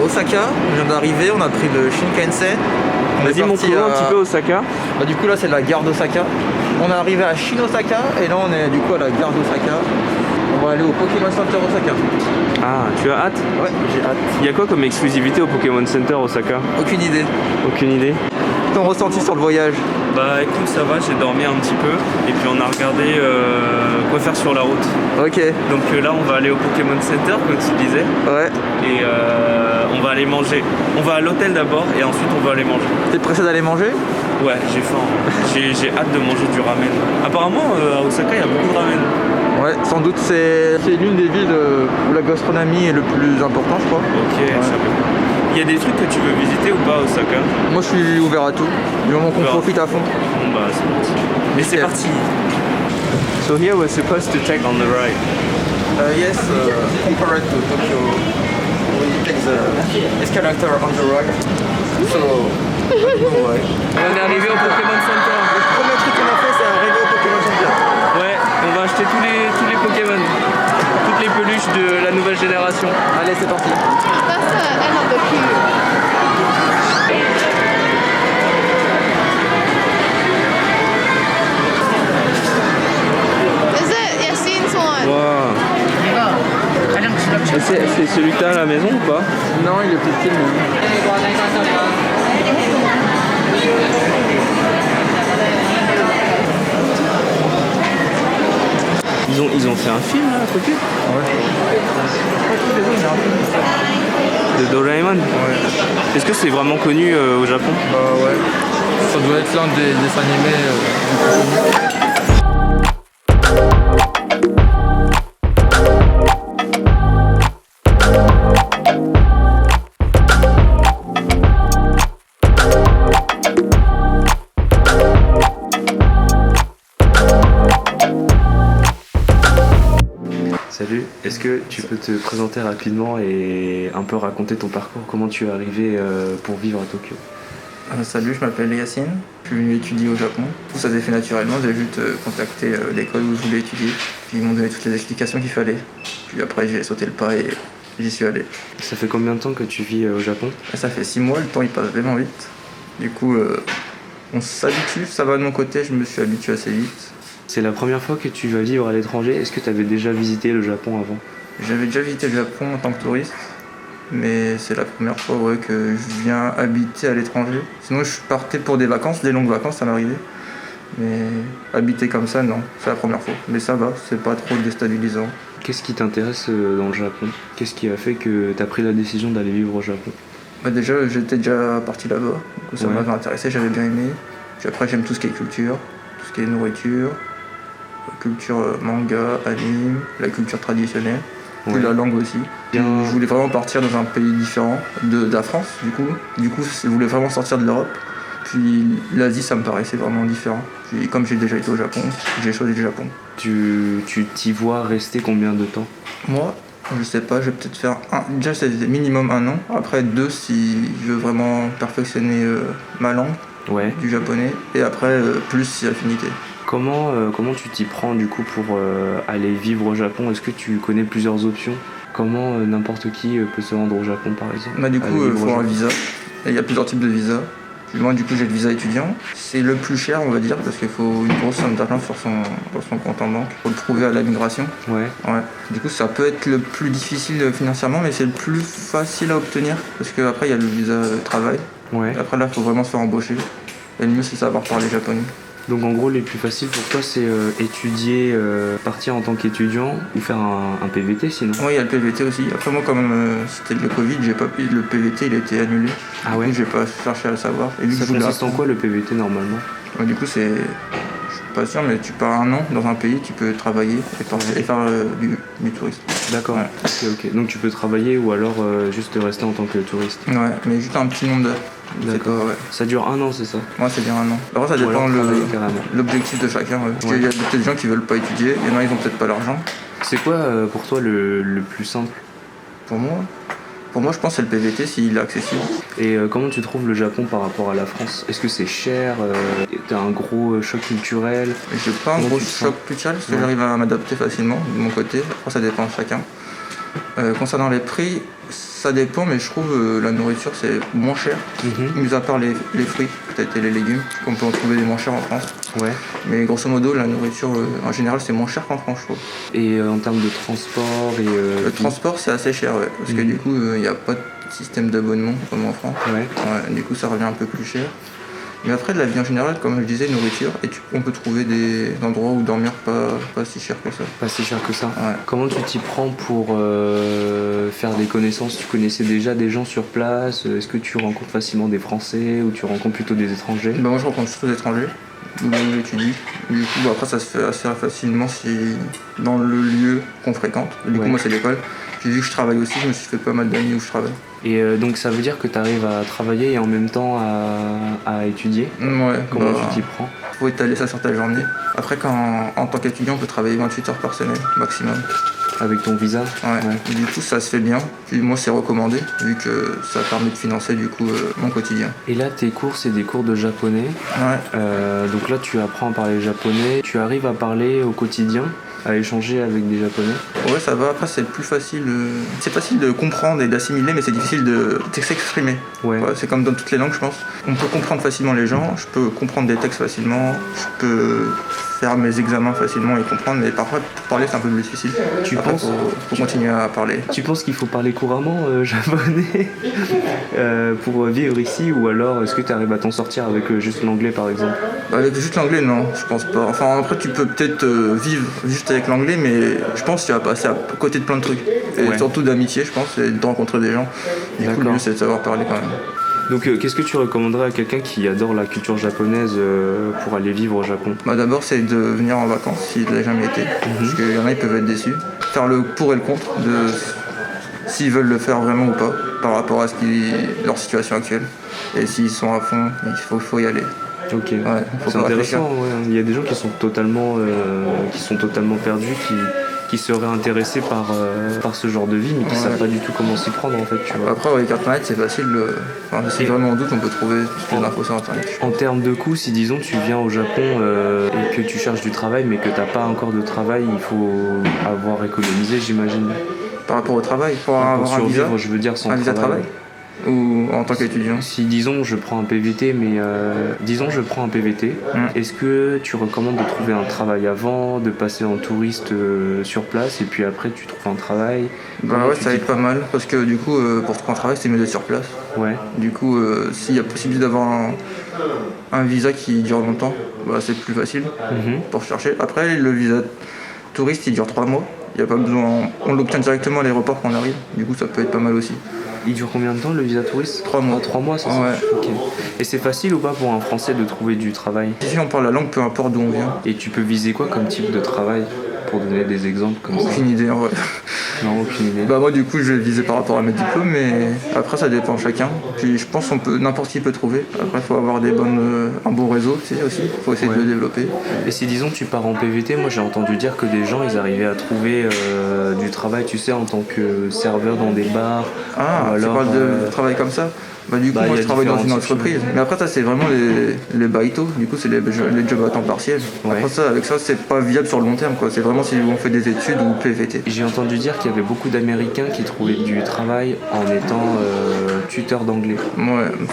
Osaka, on vient d'arriver, on a pris le Shinkansen. Vas-y, montre-moi un petit peu Osaka. Bah, du coup là c'est la gare d'Osaka. On est arrivé à Shinosaka et là on est du coup à la gare d'Osaka. On va aller au Pokémon Center Osaka. Ah, tu as hâte? Ouais, j'ai hâte. Il y a quoi comme exclusivité au Pokémon Center Osaka? Aucune idée. Aucune idée. Ton ressenti sur le voyage? Bah écoute, ça va, j'ai dormi un petit peu et puis on a regardé quoi faire sur la route. Ok. Donc là on va aller au Pokémon Center comme tu disais. Ouais. Et on va aller manger. On va à l'hôtel d'abord et ensuite on va aller manger. T'es pressé d'aller manger? Ouais, j'ai faim. J'ai hâte de manger du ramen. Apparemment à Osaka il y a beaucoup de ramen. Ouais, sans doute c'est l'une des villes où la gastronomie est le plus important, je crois. Ok, Ouais. ça va. Il y a des trucs que tu veux visiter ou pas à Osaka? Moi je suis ouvert à tout, du moment qu'on Ouvert. profite à fond. Bon bah c'est parti. Mais c'est Yeah. parti. So here we're supposed to take on the right. Yes, compared to Tokyo, we take the escalator on the right. So, ouais. On est arrivé au Pokémon Center. Le premier truc qu'on a fait, c'est arriver au Pokémon Center. Ouais, on va acheter tous les Pokémon. Toutes les peluches de la nouvelle génération. Allez, c'est parti. That's the end of the queue. Is it Yassine's one? Wow. C'est celui que t'as à la maison ou pas? Non, il est plus petit, lui. Ils ont fait un film là, à côté? De Doraemon? Ouais. Est-ce que c'est vraiment connu au Japon? Bah ouais. Ça doit être l'un des dessins animés du plus connus. Salut, est-ce que tu peux te présenter rapidement et un peu raconter ton parcours? Comment tu es arrivé pour vivre à Tokyo? Salut, je m'appelle Yacine, je suis venu étudier au Japon. Tout ça s'est fait naturellement, j'ai juste contacté l'école où je voulais étudier. Puis ils m'ont donné toutes les explications qu'il fallait. Puis après j'ai sauté le pas et j'y suis allé. Ça fait combien de temps que tu vis au Japon? Et ça fait 6 mois, le temps il passe vraiment vite. Du coup on s'habitue, ça va de mon côté, je me suis habitué assez vite. C'est la première fois que tu vas vivre à l'étranger. Est-ce que tu avais déjà visité le Japon avant? J'avais déjà visité le Japon en tant que touriste, mais c'est la première fois ouais, que je viens habiter à l'étranger. Sinon je partais pour des vacances, des longues vacances ça m'arrivait. Mais habiter comme ça non, c'est la première fois. Mais ça va, c'est pas trop déstabilisant. Qu'est-ce qui t'intéresse dans le Japon? Qu'est-ce qui a fait que tu as pris la décision d'aller vivre au Japon? Bah déjà j'étais déjà parti là-bas, du coup ça Ouais. m'avait intéressé, j'avais bien aimé. Puis après j'aime tout ce qui est culture, tout ce qui est nourriture, culture manga, anime, la culture traditionnelle, puis Ouais. la langue aussi. Bien. Je voulais vraiment partir dans un pays différent de la France du coup. Du coup je voulais vraiment sortir de l'Europe. Puis l'Asie ça me paraissait vraiment différent. Puis comme j'ai déjà été au Japon, j'ai choisi le Japon. Tu t'y vois rester combien de temps? Moi, je sais pas, je vais peut-être faire déjà c'est minimum 1 an, après 2 si je veux vraiment perfectionner ma langue Ouais. du japonais, et après plus si affinité. Comment tu t'y prends du coup pour aller vivre au Japon? Est-ce que tu connais plusieurs options? Comment n'importe qui peut se rendre au Japon par exemple? Bah, du Aller coup, il vivre au faut un Japon. visa. Et il y a plusieurs types de visas. Puis moi, du coup, j'ai le visa étudiant. C'est le plus cher, on va dire, parce qu'il faut une grosse somme d'argent sur son compte en banque pour le prouver à la migration. Ouais. Ouais. Du coup, ça peut être le plus difficile financièrement, mais c'est le plus facile à obtenir. Parce qu'après, il y a le visa travail. Ouais. Et après, là, il faut vraiment se faire embaucher. Et le mieux, c'est savoir parler japonais. Donc en gros les plus faciles pour toi c'est étudier, partir en tant qu'étudiant ou faire un PVT sinon? Ouais, il y a le PVT aussi. Après, moi, comme c'était le Covid, j'ai pas le PVT, il a été annulé. Ah ouais? Du coup, j'ai pas cherché à le savoir. Et vu Ça que je voulais consiste en quoi le PVT normalement? Ouais, du coup, c'est. Je suis pas sûr, mais tu pars 1 an dans un pays, tu peux travailler et faire du tourisme. D'accord. Ouais. Ok. Donc tu peux travailler ou alors juste rester en tant que touriste? Ouais, mais juste un petit nombre d'heures. C'est D'accord. pas- ouais. Ça dure 1 an c'est ça? Moi, c'est bien 1 an. Après, ça Ou alors dépend travailler carrément. l'objectif de chacun. Ouais. Parce Ouais. qu'il y a peut-être des gens qui veulent pas étudier, il y en a, ils ont peut-être pas l'argent. C'est quoi pour toi le plus simple? Pour moi, je pense que c'est le PVT s'il est accessible. Et comment tu trouves le Japon par rapport à la France? Est-ce que c'est cher? T'as un gros choc culturel? J'ai pas un Comment gros tu te choc sens? culturel parce que Ouais. j'arrive à m'adapter facilement de mon côté. Après, ça dépend de chacun. Concernant les prix, ça dépend, mais je trouve la nourriture c'est moins cher, mis à part les fruits, peut-être et les légumes, qu'on peut en trouver des moins chers en France. Ouais. Mais grosso modo, la nourriture en général c'est moins cher qu'en France, je trouve. Et en termes de transport et Le transport c'est assez cher, ouais, parce que du coup il n'y a pas de système d'abonnement comme en France. Ouais. Ouais, du coup ça revient un peu plus cher. Mais après de la vie en général, comme je disais, nourriture, et on peut trouver des endroits où dormir pas si cher que ça. Pas si cher que ça. Ouais. Comment tu t'y prends pour faire des connaissances? Tu connaissais déjà des gens sur place? Est-ce que tu rencontres facilement des Français ou tu rencontres plutôt des étrangers? Moi je rencontre surtout des étrangers, où j'étudie. Du coup après ça se fait assez facilement si dans le lieu qu'on fréquente. Du coup moi c'est l'école. Puis vu que je travaille aussi, je me suis fait pas mal d'amis où je travaille. Et donc ça veut dire que tu arrives à travailler et en même temps à étudier? Ouais. Comment tu t'y prends? Faut étaler ça sur ta journée. Après en tant qu'étudiant on peut travailler 28 heures par semaine maximum. Avec ton visa? Ouais. Du coup ça se fait bien. Puis moi c'est recommandé vu que ça permet de financer du coup mon quotidien. Et là tes cours c'est des cours de japonais. Ouais. Donc là tu apprends à parler japonais. Tu arrives à parler au quotidien, à échanger avec des japonais? Ouais ça va, après c'est plus facile. C'est facile de comprendre et d'assimiler mais c'est difficile de s'exprimer. Ouais. C'est comme dans toutes les langues je pense. On peut comprendre facilement les gens, je peux comprendre des textes facilement, je peux faire mes examens facilement et comprendre, mais parfois pour parler c'est un peu plus difficile. Tu Après, penses faut continuer à parler. Tu penses qu'il faut parler couramment japonais pour vivre ici, ou alors est-ce que tu arrives à t'en sortir avec juste l'anglais par exemple? Avec juste l'anglais non, je pense pas. Enfin après tu peux peut-être vivre juste avec l'anglais, mais je pense que tu vas passer à côté de plein de trucs. Et surtout d'amitié je pense, et de rencontrer des gens. Du coup le mieux c'est de savoir parler quand même. Donc qu'est-ce que tu recommanderais à quelqu'un qui adore la culture japonaise pour aller vivre au Japon? D'abord c'est de venir en vacances s'il n'a jamais été, parce qu'il y en a ils peuvent être déçus. Faire le pour et le contre de s'ils veulent le faire vraiment ou pas par rapport à leur situation actuelle. Et s'ils sont à fond, il faut y aller. Ok, ouais, c'est intéressant. Ouais. Il y a des gens qui sont totalement perdus, qui seraient intéressés par ce genre de vie, mais qui ne savent pas du tout comment s'y prendre en fait. Tu vois. Après avec internet c'est facile, si vraiment on doute on peut trouver toutes les infos sur internet. En termes de coûts, si disons tu viens au Japon et que tu cherches du travail mais que tu n'as pas encore de travail, il faut avoir économisé j'imagine. Par rapport au travail, pour avoir survivre, un visa, je veux dire, sans un visa de travail. Ou en tant qu'étudiant? Si disons je prends un PVT, est-ce que tu recommandes de trouver un travail avant, de passer en touriste sur place et puis après tu trouves un travail? Ouais ça aide pas mal parce que du coup pour trouver un travail c'est mieux d'être sur place. Ouais. Du coup s'il y a possibilité d'avoir un visa qui dure longtemps, c'est plus facile pour chercher. Après le visa touriste il dure 3 mois, il n'y a pas besoin, on l'obtient directement à l'aéroport quand on arrive, du coup ça peut être pas mal aussi. Il dure combien de temps le visa touriste? 3 mois. 3 mois, c'est ça? Ouais. Okay. Et c'est facile ou pas pour un Français de trouver du travail? Si on parle la langue, peu importe d'où on vient. Et tu peux viser quoi comme type de travail? Pour donner des exemples comme ça. Aucune idée en vrai. Non, aucune idée. Moi du coup je vais viser par rapport à mes diplômes, mais après ça dépend de chacun. Puis je pense n'importe qui peut trouver. Après il faut avoir un bon réseau aussi, il faut essayer de le développer. Et si disons tu pars en PVT, moi j'ai entendu dire que des gens ils arrivaient à trouver du travail, tu sais, en tant que serveur dans des bars. Ah, tu parles de travail comme ça? Du coup moi je travaille dans une entreprise, mais après ça c'est vraiment les baito, du coup c'est les jobs à temps partiel. Après ça, avec ça c'est pas viable sur le long terme quoi, c'est vraiment si on fait des études ou PVT. J'ai entendu dire qu'il y avait beaucoup d'Américains qui trouvaient du travail en étant tuteurs d'anglais. Ouais,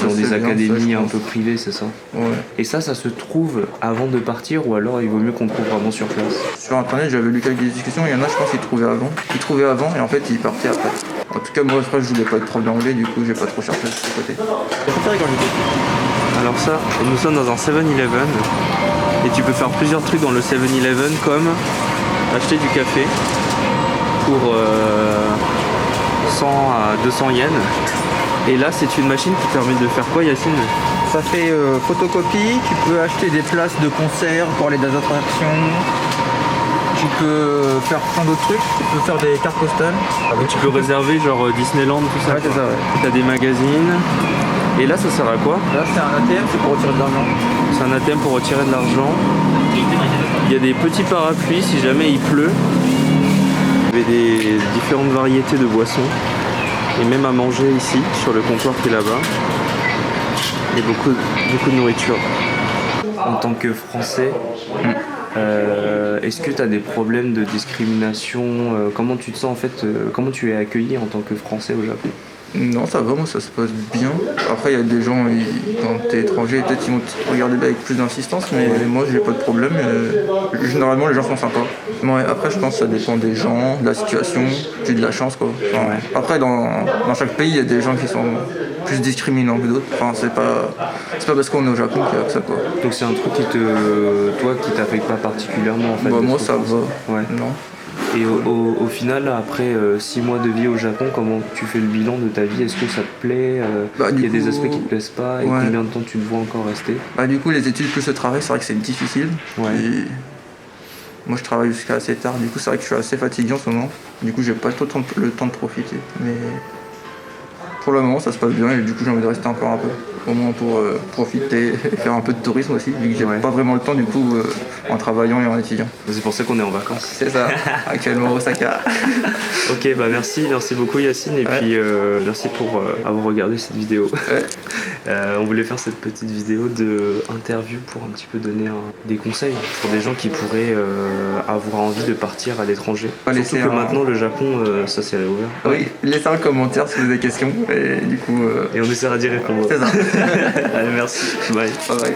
dans des académies un peu privées, c'est ça? Ouais. Et ça se trouve avant de partir ou alors il vaut mieux qu'on trouve vraiment sur place? Sur internet j'avais lu quelques discussions, il y en a je pense qui trouvaient avant et en fait ils partaient après. En tout cas, moi, après, je voulais pas être prof d'anglais, du coup, j'ai pas trop cherché de ce côté. Alors ça, nous sommes dans un 7-Eleven et tu peux faire plusieurs trucs dans le 7-Eleven comme acheter du café pour 100 à 200 yens. Et là, c'est une machine qui permet de faire quoi, Yacine? Ça fait photocopie, tu peux acheter des places de concert pour aller dans des attractions. Tu peux faire plein d'autres trucs, tu peux faire des cartes postales. Tu peux réserver genre Disneyland, tout ça. Ouais, c'est ça, ouais. T'as des magazines. Et là, ça sert à quoi? Là, c'est un ATM, c'est pour retirer de l'argent. C'est un ATM pour retirer de l'argent. Il y a des petits parapluies si jamais il pleut. Il y avait des différentes variétés de boissons. Et même à manger ici, sur le comptoir qui est là-bas. Il y a beaucoup de nourriture. En tant que Français, Est-ce que tu as des problèmes de discrimination? Comment tu te sens en fait? Comment tu es accueilli en tant que Français au Japon? Non, ça va, moi ça se passe bien. Après, il y a des gens, quand t'es étranger, peut-être ils vont te regarder avec plus d'insistance, mais moi j'ai pas de problème. Généralement, les gens sont sympas. Ouais, après, je pense que ça dépend des gens, de la situation, j'ai de la chance quoi. Enfin, après, dans chaque pays, il y a des gens qui sont plus discriminants que d'autres. Enfin, c'est pas parce qu'on est au Japon qu'il y a que ça quoi. Donc c'est un truc qui t'affecte pas particulièrement en fait? Bah, moi d'être ça français. va. Ouais. Non. Et au final, après 6 mois de vie au Japon, comment tu fais le bilan de ta vie? Est-ce que ça te plaît? Bah, du Il y a des coup, aspects qui te plaisent pas? Et ouais. combien de temps tu te vois encore rester? Bah, du coup, les études plus le travail, c'est vrai que c'est difficile. Ouais. Et moi, je travaille jusqu'à assez tard. Du coup, c'est vrai que je suis assez fatigué en ce moment. Du coup, j'ai pas trop le temps de profiter. Mais pour le moment, ça se passe bien et du coup, j'ai envie de rester encore un peu. Au moins pour profiter et faire un peu de tourisme aussi, vu que j'ai pas vraiment le temps du coup en travaillant et en étudiant. C'est pour ça qu'on est en vacances. C'est ça, actuellement au Osaka. Ok, bah merci beaucoup Yacine et puis merci pour avoir regardé cette vidéo. On voulait faire cette petite vidéo de interview pour un petit peu donner des conseils pour des gens qui pourraient avoir envie de partir à l'étranger. Surtout que maintenant le Japon, ça s'est réouvert. Oui, laissez un commentaire si vous avez des questions et du coup... Et on essaiera d'y répondre. C'est ça. Allez, merci. Bye. Bye bye.